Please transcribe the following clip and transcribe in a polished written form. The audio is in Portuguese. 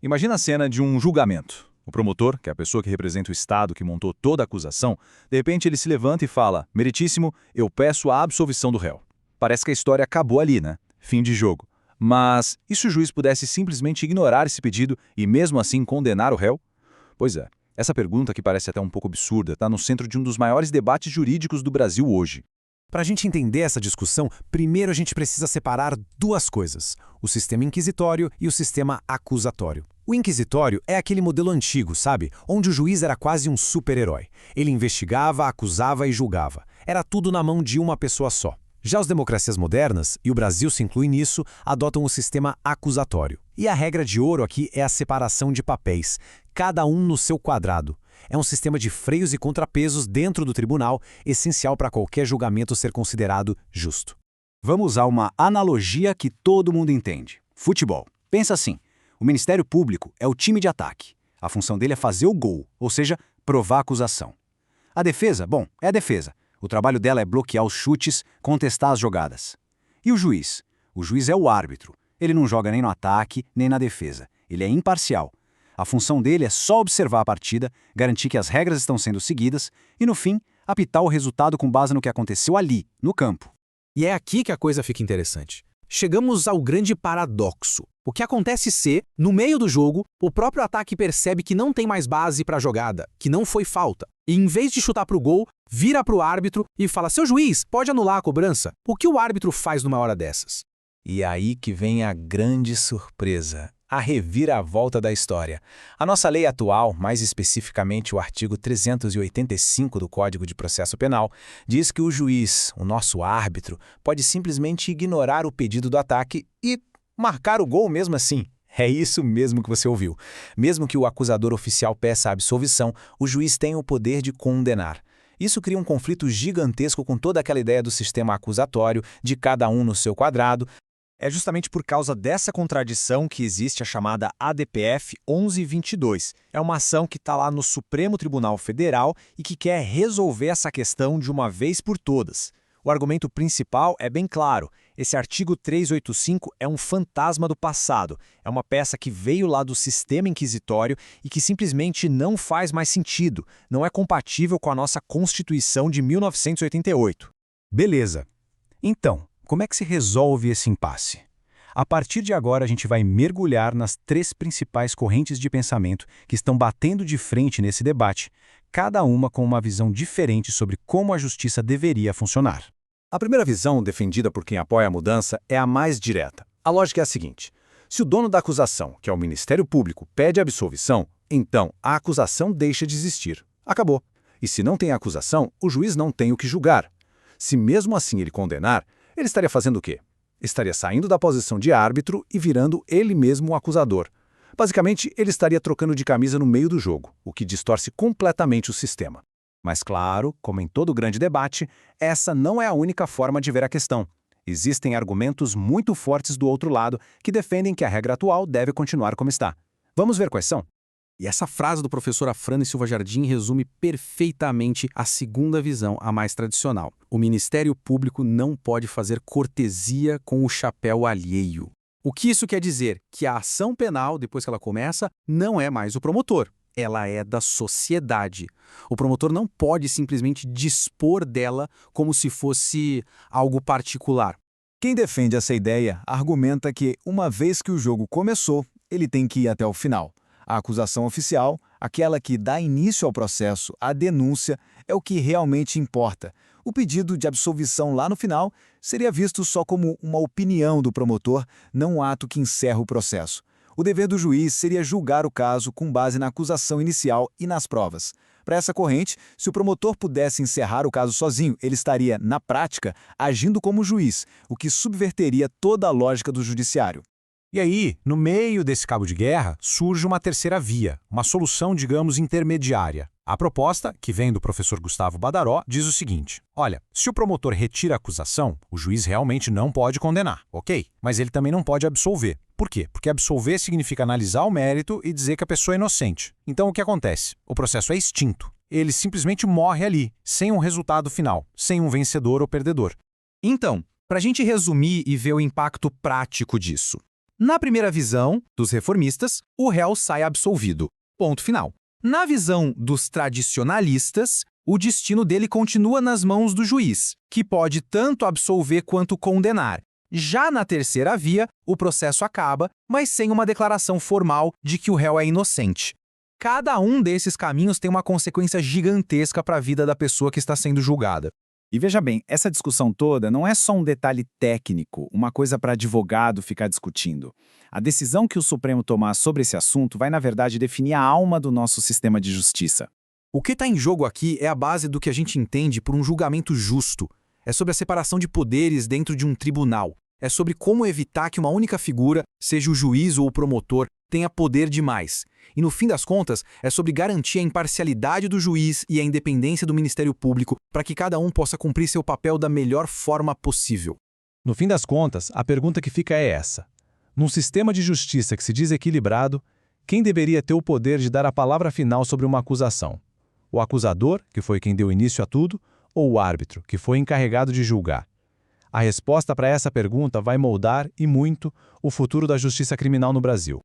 Imagina a cena de um julgamento. O promotor, que é a pessoa que representa o Estado que montou toda a acusação, de repente ele se levanta e fala: "Meritíssimo, eu peço a absolvição do réu." Parece que a história acabou ali, né? Fim de jogo. Mas e se o juiz pudesse simplesmente ignorar esse pedido e mesmo assim condenar o réu? Pois é, essa pergunta, que parece até um pouco absurda, está no centro de um dos maiores debates jurídicos do Brasil hoje. Para a gente entender essa discussão, primeiro a gente precisa separar duas coisas: o sistema inquisitório e o sistema acusatório. O inquisitório é aquele modelo antigo, sabe? Onde o juiz era quase um super-herói. Ele investigava, acusava e julgava. Era tudo na mão de uma pessoa só. Já as democracias modernas, e o Brasil se inclui nisso, adotam o sistema acusatório. E a regra de ouro aqui é a separação de papéis, cada um no seu quadrado. É um sistema de freios e contrapesos dentro do tribunal, essencial para qualquer julgamento ser considerado justo. Vamos usar uma analogia que todo mundo entende. Futebol. Pensa assim: o Ministério Público é o time de ataque. A função dele é fazer o gol, ou seja, provar a acusação. A defesa, bom, é a defesa. O trabalho dela é bloquear os chutes, contestar as jogadas. E o juiz? O juiz é o árbitro. Ele não joga nem no ataque, nem na defesa. Ele é imparcial. A função dele é só observar a partida, garantir que as regras estão sendo seguidas e, no fim, apitar o resultado com base no que aconteceu ali, no campo. E é aqui que a coisa fica interessante. Chegamos ao grande paradoxo. O que acontece se, no meio do jogo, o próprio ataque percebe que não tem mais base para a jogada, que não foi falta, e em vez de chutar para o gol, vira para o árbitro e fala: "Seu juiz, pode anular a cobrança?" O que o árbitro faz numa hora dessas? E aí que vem a grande surpresa, a reviravolta da história. A nossa lei atual, mais especificamente o artigo 385 do Código de Processo Penal, diz que o juiz, o nosso árbitro, pode simplesmente ignorar o pedido do ataque e marcar o gol mesmo assim. É isso mesmo que você ouviu. Mesmo que o acusador oficial peça a absolvição, o juiz tem o poder de condenar. Isso cria um conflito gigantesco com toda aquela ideia do sistema acusatório, de cada um no seu quadrado. É justamente por causa dessa contradição que existe a chamada ADPF 1122. É uma ação que está lá no Supremo Tribunal Federal e que quer resolver essa questão de uma vez por todas. O argumento principal é bem claro: esse artigo 385 é um fantasma do passado, é uma peça que veio lá do sistema inquisitório e que simplesmente não faz mais sentido, não é compatível com a nossa Constituição de 1988. Beleza. Então, como é que se resolve esse impasse? A partir de agora, a gente vai mergulhar nas três principais correntes de pensamento que estão batendo de frente nesse debate, cada uma com uma visão diferente sobre como a justiça deveria funcionar. A primeira visão, defendida por quem apoia a mudança, é a mais direta. A lógica é a seguinte: se o dono da acusação, que é o Ministério Público, pede absolvição, então a acusação deixa de existir. Acabou. E se não tem acusação, o juiz não tem o que julgar. Se mesmo assim ele condenar, ele estaria fazendo o quê? Estaria saindo da posição de árbitro e virando ele mesmo o acusador. Basicamente, ele estaria trocando de camisa no meio do jogo, o que distorce completamente o sistema. Mas claro, como em todo grande debate, essa não é a única forma de ver a questão. Existem argumentos muito fortes do outro lado que defendem que a regra atual deve continuar como está. Vamos ver quais são? E essa frase do professor Afrânio Silva Jardim resume perfeitamente a segunda visão, a mais tradicional. O Ministério Público não pode fazer cortesia com o chapéu alheio. O que isso quer dizer? Que a ação penal, depois que ela começa, não é mais o promotor. Ela é da sociedade. O promotor não pode simplesmente dispor dela como se fosse algo particular. Quem defende essa ideia argumenta que, uma vez que o jogo começou, ele tem que ir até o final. A acusação oficial, aquela que dá início ao processo, a denúncia, é o que realmente importa. O pedido de absolvição lá no final seria visto só como uma opinião do promotor, não um ato que encerra o processo. O dever do juiz seria julgar o caso com base na acusação inicial e nas provas. Para essa corrente, se o promotor pudesse encerrar o caso sozinho, ele estaria, na prática, agindo como juiz, o que subverteria toda a lógica do judiciário. E aí, no meio desse cabo de guerra, surge uma terceira via, uma solução, digamos, intermediária. A proposta, que vem do professor Gustavo Badaró, diz o seguinte: olha, se o promotor retira a acusação, o juiz realmente não pode condenar, ok? Mas ele também não pode absolver. Por quê? Porque absolver significa analisar o mérito e dizer que a pessoa é inocente. Então o que acontece? O processo é extinto. Ele simplesmente morre ali, sem um resultado final, sem um vencedor ou perdedor. Então, para a gente resumir e ver o impacto prático disso. Na primeira visão, dos reformistas, o réu sai absolvido. Ponto final. Na visão dos tradicionalistas, o destino dele continua nas mãos do juiz, que pode tanto absolver quanto condenar. Já na terceira via, o processo acaba, mas sem uma declaração formal de que o réu é inocente. Cada um desses caminhos tem uma consequência gigantesca para a vida da pessoa que está sendo julgada. E veja bem, essa discussão toda não é só um detalhe técnico, uma coisa para advogado ficar discutindo. A decisão que o Supremo tomar sobre esse assunto vai, na verdade, definir a alma do nosso sistema de justiça. O que está em jogo aqui é a base do que a gente entende por um julgamento justo. É sobre a separação de poderes dentro de um tribunal. É sobre como evitar que uma única figura, seja o juiz ou o promotor, tenha poder demais. E no fim das contas, é sobre garantir a imparcialidade do juiz e a independência do Ministério Público para que cada um possa cumprir seu papel da melhor forma possível. No fim das contas, a pergunta que fica é essa. Num sistema de justiça que se diz equilibrado, quem deveria ter o poder de dar a palavra final sobre uma acusação? O acusador, que foi quem deu início a tudo, ou o árbitro, que foi encarregado de julgar? A resposta para essa pergunta vai moldar, e muito, o futuro da justiça criminal no Brasil.